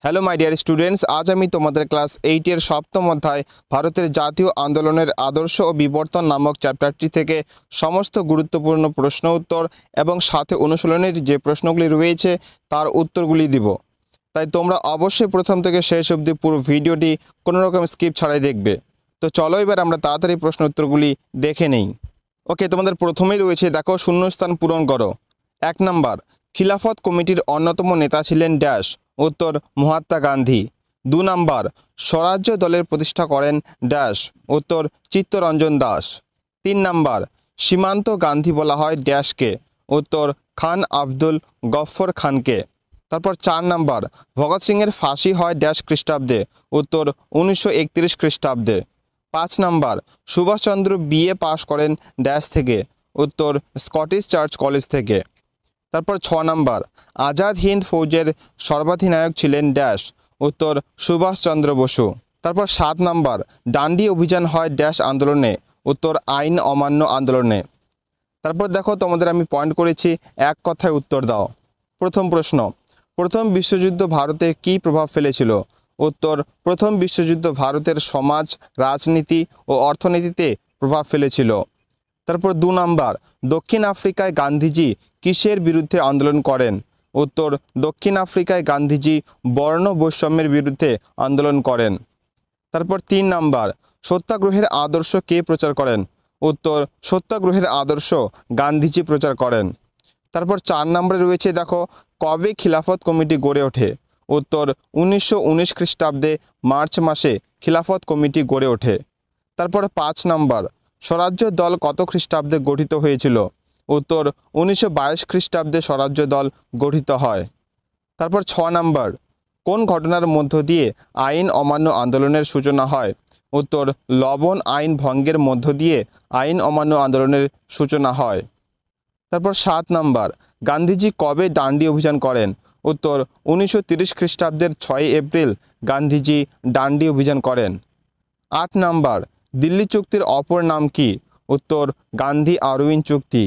Hello my dear students, আজ আমি তোমাদের ক্লাস 8 এর সপ্তম অধ্যায় ভারতের জাতীয় আন্দোলনের আদর্শ ও বিবর্তন নামক চ্যাপ্টারটি থেকে সমস্ত গুরুত্বপূর্ণ প্রশ্ন উত্তর এবং সাথে অনুশীলনের যে প্রশ্নগুলি রয়েছে তার উত্তরগুলি দিব। তাই তোমরা অবশ্যই প্রথম থেকে শেষ অবধি পুরো ভিডিওটি কোনো রকম স্কিপ ছাড়াই দেখবে। তো চলো এবার আমরা তাড়াতাড়ি প্রশ্ন উত্তরগুলি দেখে নেই। ওকে, তোমাদের প্রথমেই রয়েছে, দেখো, শূন্যস্থান পূরণ করো। 1 নাম্বার, খিলাফত কমিটির অন্যতম নেতা ছিলেন ড্যাশ। উত্তর, মহাত্মা গান্ধী। 2 নাম্বার, স্বরাজ্য দলের প্রতিষ্ঠা করেন ড্যাশ। উত্তর, চিত্তরঞ্জন দাস। 3 নাম্বার, সীমান্ত গান্ধী বলা হয় ড্যাশকে। উত্তর, খান আব্দুল গফর খানকে। তারপর 4 নাম্বার, ভগৎ সিংয়ের ফাঁসি হয় ড্যাশ খ্রিস্টাব্দে। উত্তর, 1931 খ্রিস্টাব্দে। 5 নাম্বার, সুভাষচন্দ্র বিএ পাশ করেন ড্যাশ থেকে। উত্তর, স্কটিশ চার্চ কলেজ থেকে। তারপর 6 নাম্বার, আজাদ হিন্দ ফৌজের সর্বাধিনায়ক ছিলেন ড্যাশ। উত্তর, সুভাষচন্দ্র বসু। তারপর 7 নাম্বার, ডান্ডি অভিযান হয় ড্যাশ আন্দোলনে। উত্তর, আইন অমান্য আন্দোলনে। তারপর দেখো, তোমাদের আমি পয়েন্ট করেছি, এক কথায় উত্তর দাও। প্রথম প্রশ্ন, প্রথম বিশ্বযুদ্ধ ভারতে কী প্রভাব ফেলেছিল? উত্তর, প্রথম বিশ্বযুদ্ধ ভারতের সমাজ, রাজনীতি ও অর্থনীতিতে প্রভাব ফেলেছিল। তারপর 2 নাম্বার, দক্ষিণ আফ্রিকায় গান্ধীজি কিসের বিরুদ্ধে আন্দোলন করেন? উত্তর, দক্ষিণ আফ্রিকায় গান্ধীজি বর্ণ বৈষম্যের বিরুদ্ধে আন্দোলন করেন। তারপর 3 নাম্বার, সত্যাগ্রহের আদর্শ কে প্রচার করেন? উত্তর, সত্যাগ্রহের আদর্শ গান্ধীজি প্রচার করেন। তারপর 4 নম্বরে রয়েছে, দেখো, কবে খিলাফত কমিটি গড়ে ওঠে? উত্তর, 1919 খ্রিস্টাব্দে মার্চ মাসে খিলাফত কমিটি গড়ে ওঠে। তারপর 5 নাম্বার, স্বরাজ্য দল কত খ্রিস্টাব্দে গঠিত হয়েছিল? উত্তর, 1922 খ্রিস্টাব্দে স্বরাজ্য দল গঠিত হয়। তারপর 6 নাম্বার, কোন ঘটনার মধ্য দিয়ে আইন অমান্য আন্দোলনের সূচনা হয়? উত্তর, লবণ আইন ভঙ্গের মধ্য দিয়ে আইন অমান্য আন্দোলনের সূচনা হয়। তারপর 7 নাম্বার, গান্ধীজি কবে ডান্ডি অভিযান করেন? উত্তর, 1930 খ্রিস্টাব্দের 6 এপ্রিল গান্ধীজি ডান্ডি অভিযান করেন। 8 নাম্বার, দিল্লি চুক্তির অপর নাম কি? উত্তর, গান্ধী আরউইন চুক্তি।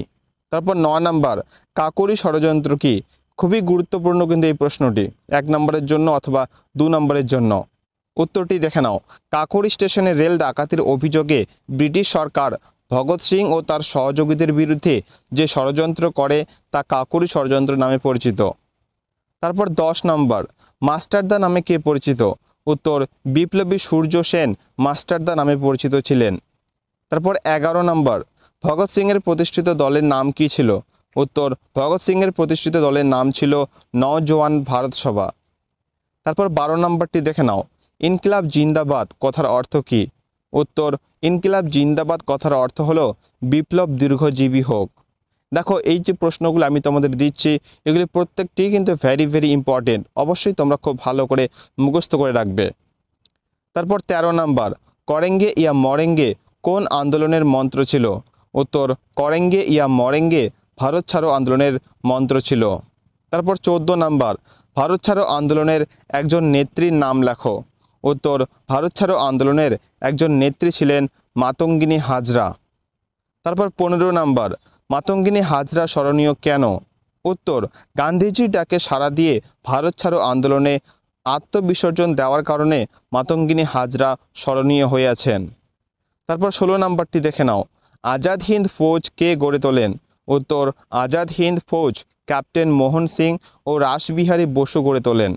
তারপর 9 নাম্বার, কাকোরি ষড়যন্ত্র কি? খুবই গুরুত্বপূর্ণ কিন্তু এই প্রশ্নটি, 1 নম্বরের জন্য অথবা 2 নম্বরের জন্য। উত্তরটি দেখে নাও। কাকোরি স্টেশনে রেল ডাকাতির অভিযোগে ব্রিটিশ সরকার ভগৎ সিং ও তার সহযোগীদের বিরুদ্ধে যে ষড়যন্ত্র করে তা কাকোরি ষড়যন্ত্র নামে পরিচিত। তারপর 10 নম্বর, মাস্টারদা নামে কে পরিচিত? উত্তর, বিপ্লবী সূর্য সেন মাস্টারদা নামে পরিচিত ছিলেন। তারপর 11 নম্বর, ভগৎ সিংয়ের প্রতিষ্ঠিত দলের নাম কি ছিল? উত্তর, ভগৎ সিংয়ের প্রতিষ্ঠিত দলের নাম ছিল নওজোয়ান ভারত সভা। তারপর 12 নম্বরটি দেখে নাও। ইনকিলাব জিন্দাবাদ কথার অর্থ কি? উত্তর, ইনকিলাব জিন্দাবাদ কথার অর্থ হলো বিপ্লব দীর্ঘজীবী হোক। দেখো, এই যে প্রশ্নগুলো আমি তোমাদের দিচ্ছি এগুলি প্রত্যেকটি কিন্তু ভেরি ভেরি ইম্পর্টেন্ট, অবশ্যই তোমরা খুব ভালো করে মুখস্থ করে রাখবে। তারপর 13 নাম্বার, করেঙ্গে ইয়া মরেঙ্গে কোন আন্দোলনের মন্ত্র ছিল? উত্তর, করেঙ্গে ইয়া মরেঙ্গে ভারত ছাড়ো আন্দোলনের মন্ত্র ছিল। তারপর 14 নাম্বার, ভারত ছাড়ো আন্দোলনের একজন নেত্রীর নাম লেখো। উত্তর, ভারত ছাড়ো আন্দোলনের একজন নেত্রী ছিলেন মাতঙ্গিনী হাজরা। তারপর 15 নাম্বার, মাতঙ্গিনী হাজরা স্মরণীয় কেন? উত্তর, গান্ধীজির ডাকে সাড়া দিয়ে ভারত ছাড়ো আন্দোলনে আত্মবিসর্জন দেওয়ার কারণে মাতঙ্গিনী হাজরা স্মরণীয় হয়ে আছেন। তারপর 16 নাম্বারটি দেখে নাও। আজাদ হিন্দ ফৌজ কে গড়ে তোলেন? উত্তর, আজাদ হিন্দ ফৌজ ক্যাপ্টেন মোহন সিং ও রাসবিহারী বসু গড়ে তোলেন।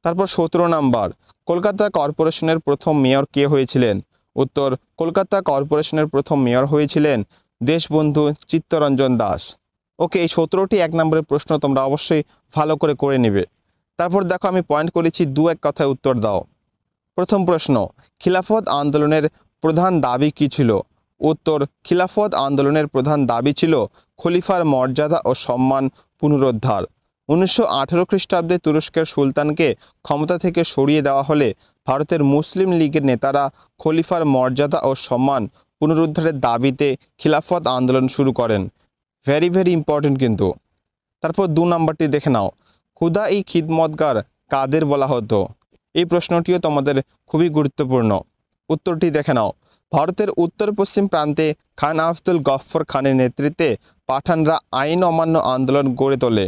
তারপর 17 নাম্বার, কলকাতা কর্পোরেশনের প্রথম মেয়র কে হয়েছিলেন? উত্তর, কলকাতা কর্পোরেশনের প্রথম মেয়র হয়েছিলেন দেশবন্ধু চিত্তরঞ্জন দাস। ওকে, এই 17টি 1 নম্বরের প্রশ্ন তোমরা অবশ্যই ভালো করে নেবে। তারপর দেখো, আমি পয়েন্ট করেছি, 2-1 কথায় উত্তর দাও। প্রথম প্রশ্ন, খিলাফত আন্দোলনের প্রধান দাবি কী ছিল? উত্তর, খিলাফত আন্দোলনের প্রধান দাবি ছিল খলিফার মর্যাদা ও সম্মান পুনরুদ্ধার। 1918 খ্রিস্টাব্দে তুরস্কের সুলতানকে ক্ষমতা থেকে সরিয়ে দেওয়া হলে ভারতের মুসলিম লীগের নেতারা খলিফার মর্যাদা ও সম্মান পুনরুদ্ধারের দাবিতে খিলাফত আন্দোলন শুরু করেন। ভেরি ভেরি ইম্পর্টেন্ট কিন্তু। তারপর 2 নম্বরটি দেখে নাও। খুদা ই খিদমতগার কাদের বলা হতো? এই প্রশ্নটিও তোমাদের খুবই গুরুত্বপূর্ণ। উত্তরটি দেখে নাও। ভারতের উত্তর পশ্চিম প্রান্তে খান আব্দুল গফর খানের নেতৃত্বে পাঠানরা আইন অমান্য আন্দোলন গড়ে তোলে।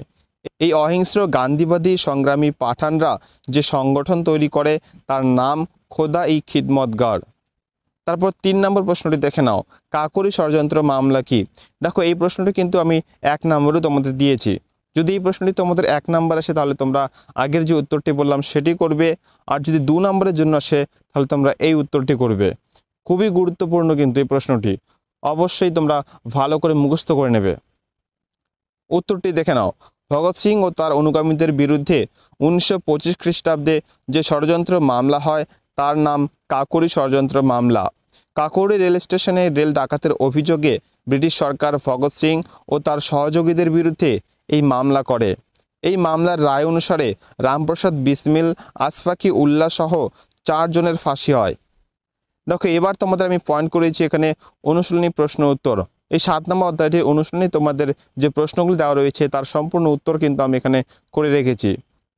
এই অহিংস্র গান্ধীবাদী সংগ্রামী পাঠানরা যে সংগঠন তৈরি করে তার নাম খোদা-ই-খিদমতগার। তারপর 3 নম্বর প্রশ্নটি দেখে নাও, কাকোরি ষড়যন্ত্র মামলা কি? দেখো এই প্রশ্নটি কিন্তু আমি 1 নম্বরে তোমাদের দিয়েছি। যদি এই প্রশ্নটি তোমাদের 1 নম্বর আসে তাহলে তোমরা আগের যে উত্তরটি বললাম সেটি করবে, আর যদি 2 নম্বরের জন্য আসে তাহলে তোমরা এই উত্তরটি করবে। খুবই গুরুত্বপূর্ণ কিন্তু এই প্রশ্নটি, অবশ্যই তোমরা ভালো করে মুখস্থ করে নেবে। উত্তরটি দেখে নাও, ভগৎ সিং ও তার অনুগামীদের বিরুদ্ধে 1925 খ্রিস্টাব্দে যে ষড়যন্ত্র মামলা হয় তার নাম কাকোরি ষড়যন্ত্র মামলা। কাকোরি রেল স্টেশনে রেল ডাকাতের অভিযোগে ব্রিটিশ সরকার ভগৎ সিং ও তার সহযোগীদের বিরুদ্ধে এই মামলা করে। এই মামলার রায় অনুসারে রামপ্রসাদ বিসমিল, আশফাকি উল্লাহ সহ 4 জনের ফাঁসি হয়। দেখো এবার তোমাদের আমি পয়েন্ট করেছি এখানে অনুশীলনী প্রশ্ন উত্তর। এই 7 নম্বর অধ্যায়টির অনুশীলনী তোমাদের যে প্রশ্নগুলো দেওয়া রয়েছে তার সম্পূর্ণ উত্তর কিন্তু আমি এখানে করে রেখেছি।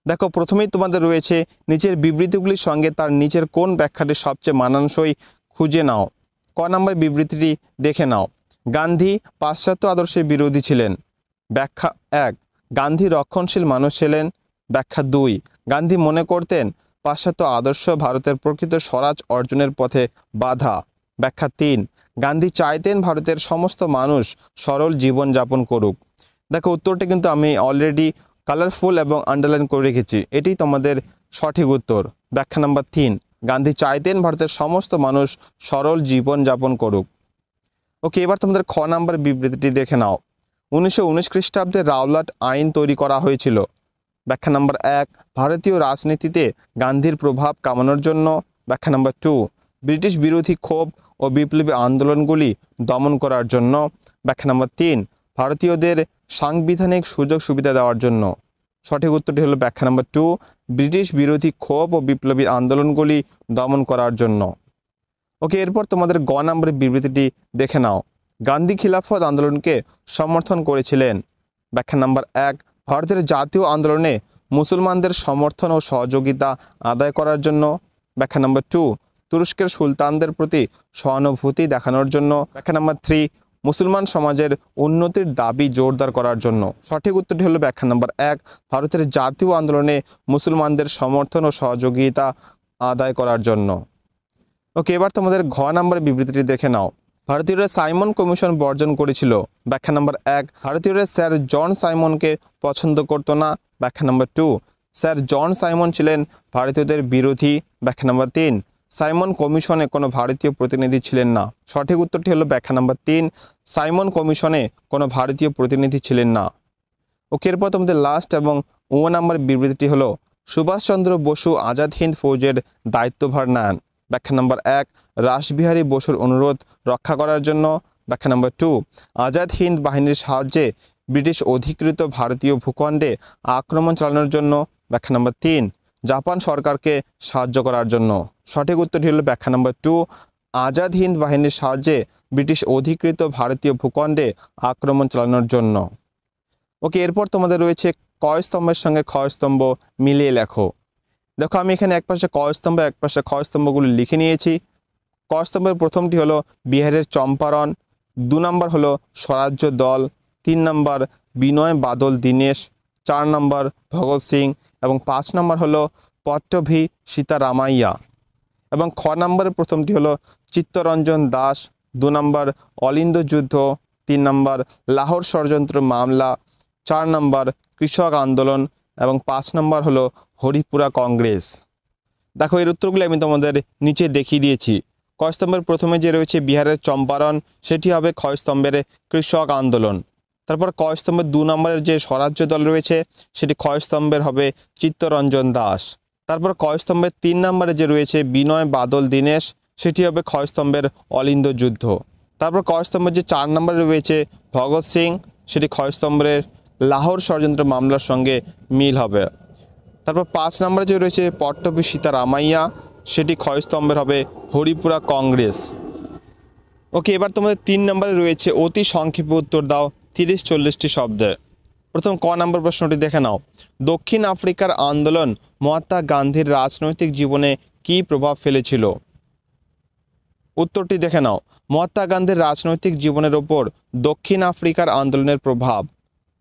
দেখো প্রথমেই তোমাদের রয়েছে নিচের বিবৃতিগুলির সঙ্গে তার নিচের কোন ব্যাখ্যাটি সবচেয়ে মানানসই খুঁজে নাও। ক নম্বর বিবৃতিটি দেখে নাও, গান্ধী পাশ্চাত্য আদর্শের বিরোধী ছিলেন। ব্যাখ্যা 1, গান্ধী রক্ষণশীল মানুষ ছিলেন। ব্যাখ্যা 2, গান্ধী মনে করতেন পাশ্চাত্য আদর্শ ভারতের প্রকৃত স্বরাজ অর্জনের পথে বাধা। ব্যাখ্যা 3, গান্ধী চাইতেন ভারতের সমস্ত মানুষ সরল জীবনযাপন করুক। দেখো উত্তরটি কিন্তু আমি অলরেডি কালারফুল এবং আন্ডারলাইন করে রেখেছি, এটি তোমাদের সঠিক উত্তর। ব্যাখ্যা নাম্বার 3, গান্ধী চাইতেন ভারতের সমস্ত মানুষ সরল জীবনযাপন করুক। ওকে, এবার তোমাদের খ নাম্বার বিবৃতিটি দেখে নাও। 1919 খ্রিস্টাব্দে রাওলাট আইন তৈরি করা হয়েছিল। ব্যাখ্যা নাম্বার 1, ভারতীয় রাজনীতিতে গান্ধীর প্রভাব কামানোর জন্য। ব্যাখ্যা নাম্বার 2, ব্রিটিশ বিরোধী ক্ষোভ ও বিপ্লবী আন্দোলনগুলি দমন করার জন্য। ব্যাখ্যা নাম্বার 3, ভারতীয়দের সাংবিধানিক সুযোগ সুবিধা দেওয়ার জন্য। সঠিক উত্তরটি হলো ব্যাখ্যা নাম্বার 2, ব্রিটিশ বিরোধী ক্ষোভ ও বিপ্লবী আন্দোলনগুলি দমন করার জন্য। ওকে, এরপর তোমাদের গ নম্বরের বিবৃতিটি দেখে নাও। গান্ধী খিলাফত আন্দোলনকে সমর্থন করেছিলেন। ব্যাখ্যা নাম্বার 1, ভারতের জাতীয় আন্দোলনে মুসলমানদের সমর্থন ও সহযোগিতা আদায় করার জন্য। ব্যাখ্যা নাম্বার 2, তুরস্কের সুলতানদের প্রতি সহানুভূতি দেখানোর জন্য। ব্যাখ্যা নাম্বার 3, মুসলমান সমাজের উন্নতির দাবি জোরদার করার জন্য। সঠিক উত্তরটি হলো ব্যাখ্যা নাম্বার 1, ভারতের জাতীয় আন্দোলনে মুসলমানদের সমর্থন ও সহযোগিতা আদায় করার জন্য। ওকে, এবার তোমাদের ঘ নম্বরের বিবৃতিটি দেখে নাও। ভারতীয়রা সাইমন কমিশন বর্জন করেছিল। ব্যাখ্যা নাম্বার 1, ভারতীয়রা স্যার জন সাইমনকে পছন্দ করতো না। ব্যাখ্যা নাম্বার 2, স্যার জন সাইমন ছিলেন ভারতীয়দের বিরোধী। ব্যাখ্যা নাম্বার 3, সাইমন কমিশনে কোনো ভারতীয় প্রতিনিধি ছিলেন না। সঠিক উত্তরটি হলো ব্যাখ্যা নাম্বার 3, সাইমন কমিশনে কোনো ভারতীয় প্রতিনিধি ছিলেন না। ওকে, এরপর তোমাদের লাস্ট এবং ও নম্বর বিবৃতিটি হলো সুভাষচন্দ্র বসু আজাদ হিন্দ ফৌজের দায়িত্বভার নেন। ব্যাখ্যা নাম্বার 1, রাসবিহারী বসুর অনুরোধ রক্ষা করার জন্য। ব্যাখ্যা নাম্বার 2, আজাদ হিন্দ বাহিনীর সাহায্যে ব্রিটিশ অধিকৃত ভারতীয় ভূখণ্ডে আক্রমণ চালানোর জন্য। ব্যাখ্যা নাম্বার 3, জাপান সরকারকে সাহায্য করার জন্য। সঠিক উত্তরটি হলো ব্যাখ্যা নাম্বার 2, আজাদ হিন্দ বাহিনীর সাহায্যে ব্রিটিশ অধিকৃত ভারতীয় ভূখণ্ডে আক্রমণ চালানোর জন্য। ওকে, এরপর তোমাদের রয়েছে ক স্তম্ভের সঙ্গে খ স্তম্ভ মিলিয়ে লেখো। দেখো আমি এখানে একপাশে ক স্তম্ভ একপাশে খ স্তম্ভগুলি লিখে নিয়েছি। ক স্তম্ভের প্রথমটি হলো বিহারের চম্পারণ, 2 নম্বর হলো স্বরাজ্য দল, 3 নম্বর বিনয় বাদল দীনেশ, 4 নম্বর ভগৎ সিং এবং 5 নম্বর হলো পট্টভি সীতারামাইয়া। এবং খ নম্বরের প্রথমটি হলো চিত্তরঞ্জন দাস, 2 নম্বর অলিন্দ যুদ্ধ, 3 নম্বর লাহোর ষড়যন্ত্র মামলা, 4 নম্বর কৃষক আন্দোলন এবং 5 নম্বর হলো হরিপুরা কংগ্রেস। দেখো এর উত্তরগুলি আমি তোমাদের নিচে দেখিয়ে দিয়েছি। ক স্তম্ভের প্রথমে যে রয়েছে বিহারের চম্পারণ, সেটি হবে খ স্তম্ভের কৃষক আন্দোলন। তারপর ক স্তম্ভের 2 নম্বরের যে স্বরাজ্য দল রয়েছে সেটি খ স্তম্ভের হবে চিত্তরঞ্জন দাস। তারপর ক স্তম্ভের 3 নম্বরে যে রয়েছে বিনয় বাদল দীনেশ, সেটি হবে খ স্তম্ভের অলিন্দ যুদ্ধ। তারপর ক স্তম্ভের যে 4 নম্বরে রয়েছে ভগৎ সিং, সেটি খ স্তম্ভের লাহোর ষড়যন্ত্র মামলার সঙ্গে মিল হবে। তারপর 5 নম্বরে যে রয়েছে পট্টভি সীতারামাইয়া, সেটি খ স্তম্ভের হবে হরিপুরা কংগ্রেস। ওকে, এবার তোমাদের 3 নম্বরে রয়েছে অতি সংক্ষেপে উত্তর দাও 30-40টি শব্দে। প্রথম ক নম্বর প্রশ্নটি দেখে নাও। দক্ষিণ আফ্রিকার আন্দোলন মহাত্মা গান্ধীর রাজনৈতিক জীবনে কী প্রভাব ফেলেছিল? উত্তরটি দেখে নাও। মহাত্মা গান্ধীর রাজনৈতিক জীবনের ওপর দক্ষিণ আফ্রিকার আন্দোলনের প্রভাব।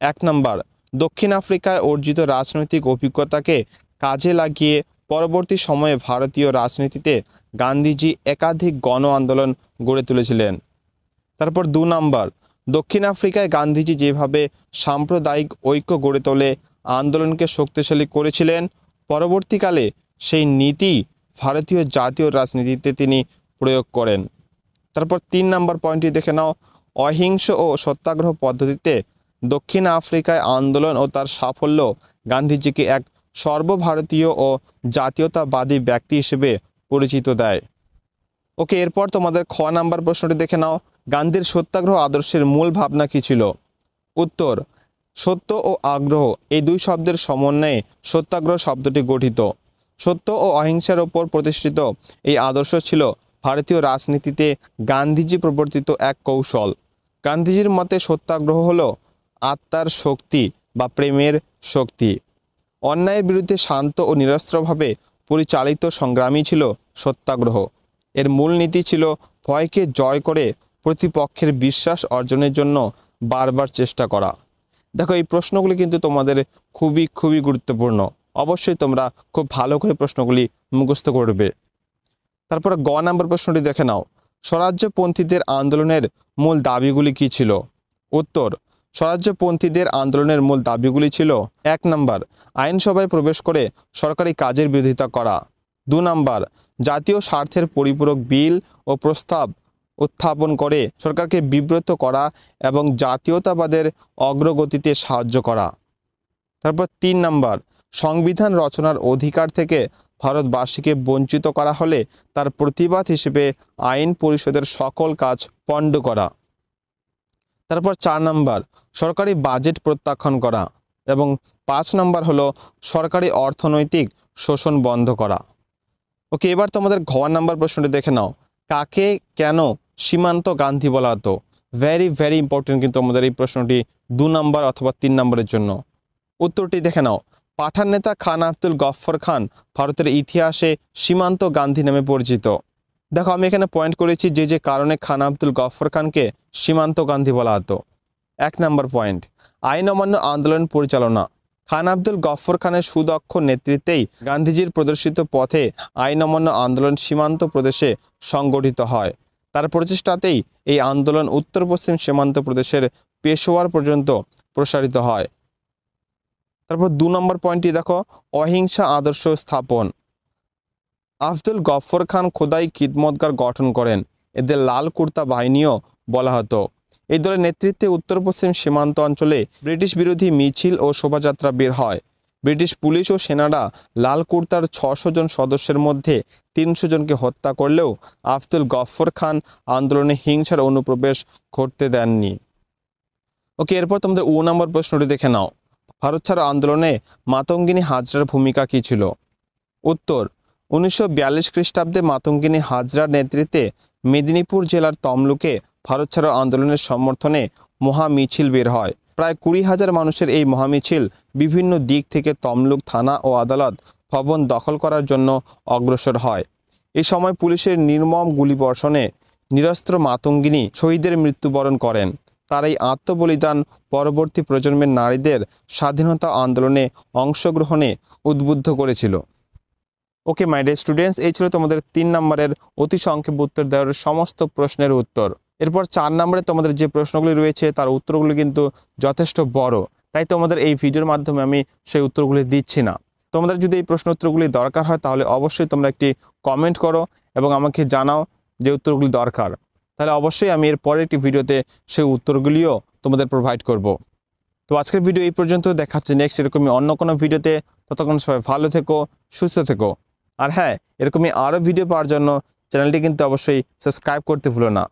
1 নম্বর, দক্ষিণ আফ্রিকায় অর্জিত রাজনৈতিক অভিজ্ঞতাকে কাজে লাগিয়ে পরবর্তী সময়ে ভারতীয় রাজনীতিতে গান্ধীজি একাধিক গণ আন্দোলন গড়ে তুলেছিলেন। তারপর 2 নাম্বার, দক্ষিণ আফ্রিকায় গান্ধীজি যেভাবে সাম্প্রদায়িক ঐক্য গড়ে তোলে আন্দোলনকে শক্তিশালী করেছিলেন, পরবর্তীকালে সেই নীতি ভারতীয় জাতীয় রাজনীতিতে তিনি প্রয়োগ করেন। তারপর 3 নাম্বার পয়েন্টটি দেখে নাও, অহিংস ও সত্যাগ্রহ পদ্ধতিতে দক্ষিণ আফ্রিকায় আন্দোলন ও তার সাফল্য গান্ধীজিকে এক সর্বভারতীয় ও জাতীয়তাবাদী ব্যক্তি হিসেবে পরিচিত দেয়। ওকে, এরপর তোমাদের খ নাম্বার প্রশ্নটি দেখে নাও, গান্ধীর সত্যাগ্রহ আদর্শের মূল ভাবনা কী ছিল? উত্তর, সত্য ও আগ্রহ এই দুই শব্দের সমন্বয়ে সত্যাগ্রহ শব্দটি গঠিত। সত্য ও অহিংসার ওপর প্রতিষ্ঠিত এই আদর্শ ছিল ভারতীয় রাজনীতিতে গান্ধীজি প্রবর্তিত এক কৌশল। গান্ধীজির মতে সত্যাগ্রহ হলো আত্মার শক্তি বা প্রেমের শক্তি। অন্যায়ের বিরুদ্ধে শান্ত ও নিরস্ত্রভাবে পরিচালিত সংগ্রামই ছিল সত্যাগ্রহ। এর মূল নীতি ছিল ভয়কে জয় করে প্রতিপক্ষের বিশ্বাস অর্জনের জন্য বারবার চেষ্টা করা। দেখো, এই প্রশ্নগুলি কিন্তু তোমাদের খুবই গুরুত্বপূর্ণ। অবশ্যই তোমরা খুব ভালো করে প্রশ্নগুলি মুখস্থ করবে। তারপর গ নাম্বার প্রশ্নটি দেখে নাও, স্বরাজ্যপন্থীদের আন্দোলনের মূল দাবিগুলি কী ছিল? উত্তর, স্বরাজ্যপন্থীদের আন্দোলনের মূল দাবিগুলি ছিল 1 নাম্বার, আইনসভায় প্রবেশ করে সরকারি কাজের বিরোধিতা করা। 2 নাম্বার, জাতীয় স্বার্থের পরিপূরক বিল ও প্রস্তাব উত্থাপন করে সরকারকে বিব্রত করা এবং জাতীয়তাবাদের অগ্রগতিতে সাহায্য করা। তারপর 3 নাম্বার, সংবিধান রচনার অধিকার থেকে ভারতবাসীকে বঞ্চিত করা হলে তার প্রতিবাদ হিসেবে আইন পরিষদের সকল কাজ পণ্ড করা। তারপর 4 নাম্বার, সরকারি বাজেট প্রত্যাখ্যান করা। এবং 5 নাম্বার হলো সরকারি অর্থনৈতিক শোষণ বন্ধ করা। ওকে, এবার তোমাদের ঘ নাম্বার প্রশ্নটি দেখে নাও, কাকে কেন সীমান্ত গান্ধী বলা হতো? ভেরি ইম্পর্টেন্ট কিন্তু আমাদের এই প্রশ্নটি 2 নাম্বার অথবা 3 নাম্বারের জন্য। উত্তরটি দেখে নাও, পাঠান নেতা খান আব্দুল গফর খান ভারতের ইতিহাসে সীমান্ত গান্ধী নামে পরিচিত। দেখো, আমি এখানে পয়েন্ট করেছি যে কারণে খান আব্দুল গফর খানকে সীমান্ত গান্ধী বলা হতো। 1 নাম্বার পয়েন্ট, আইন অমান্য আন্দোলন পরিচালনা। খান আব্দুল গফর খানের সুদক্ষ নেতৃত্বেই গান্ধীজির প্রদর্শিত পথে আইন অমান্য আন্দোলন সীমান্ত প্রদেশে সংগঠিত হয়। তার প্রচেষ্টাতেই এই আন্দোলন উত্তর পশ্চিম সীমান্ত প্রদেশের পেশোয়ার পর্যন্ত প্রসারিত হয়। তারপর 2 নম্বর পয়েন্টটি দেখো, অহিংসা আদর্শ স্থাপন। আব্দুল গফর খান খোদাই খিদমতগার গঠন করেন। এদের লাল কুর্তা বাহিনীও বলা হতো। এই দলের নেতৃত্বে উত্তর পশ্চিম সীমান্ত অঞ্চলে ব্রিটিশ বিরোধী মিছিল ও শোভাযাত্রা বের হয়। ব্রিটিশ পুলিশ ও সেনারা লাল কুর্তার 600 জন সদস্যের মধ্যে 300 জনকে হত্যা করলেও আব্দুল গফর খান আন্দোলনে হিংসার অনুপ্রবেশ ঘটতে দেননি। ওকে, এরপর তোমাদের 2 নম্বর প্রশ্নটি দেখে নাও, ভারত ছাড়ো আন্দোলনে মাতঙ্গিনী হাজরার ভূমিকা কী ছিল? উত্তর, 1942 খ্রিস্টাব্দে মাতঙ্গিনী হাজরার নেতৃত্বে মেদিনীপুর জেলার তমলুকে ভারত ছাড়ো আন্দোলনের সমর্থনে মহামিছিল বের হয়। প্রায় 20,000 মানুষের এই মহামিছিল বিভিন্ন দিক থেকে তমলুক থানা ও আদালত ভবন দখল করার জন্য অগ্রসর হয়। এই সময় পুলিশের নির্মম গুলিবর্ষণে নিরস্ত্র মাতঙ্গিনী শহীদের মৃত্যুবরণ করেন। তার এই আত্মবলিদান পরবর্তী প্রজন্মের নারীদের স্বাধীনতা আন্দোলনে অংশগ্রহণে উদ্বুদ্ধ করেছিল। ওকে মাই ডিয়ার স্টুডেন্টস, এই ছিল তোমাদের 3 নম্বরের অতি সংক্ষেপে উত্তর দেওয়ার সমস্ত প্রশ্নের উত্তর। এরপর 4 নম্বরে তোমাদের যে প্রশ্নগুলি রয়েছে তার উত্তরগুলি কিন্তু যথেষ্ট বড়, তাই তোমাদের এই ভিডিওর মাধ্যমে আমি সেই উত্তরগুলি দিচ্ছি না। তোমাদের যদি এই প্রশ্ন উত্তরগুলি দরকার হয় তাহলে অবশ্যই তোমরা একটি কমেন্ট করো এবং আমাকে জানাও যে উত্তরগুলি দরকার। তাহলে অবশ্যই আমি এর পরের একটি ভিডিওতে সেই উত্তরগুলিও তোমাদের প্রোভাইড করব। তো আজকের ভিডিও এই পর্যন্ত, দেখা হচ্ছে নেক্সট এরকমই অন্য কোনো ভিডিওতে। ততক্ষণ সবাই ভালো থেকো, সুস্থ থেকো। আর হ্যাঁ, এরকমই আরও ভিডিও পাওয়ার জন্য চ্যানেলটি কিন্তু অবশ্যই সাবস্ক্রাইব করতে ভুলো না।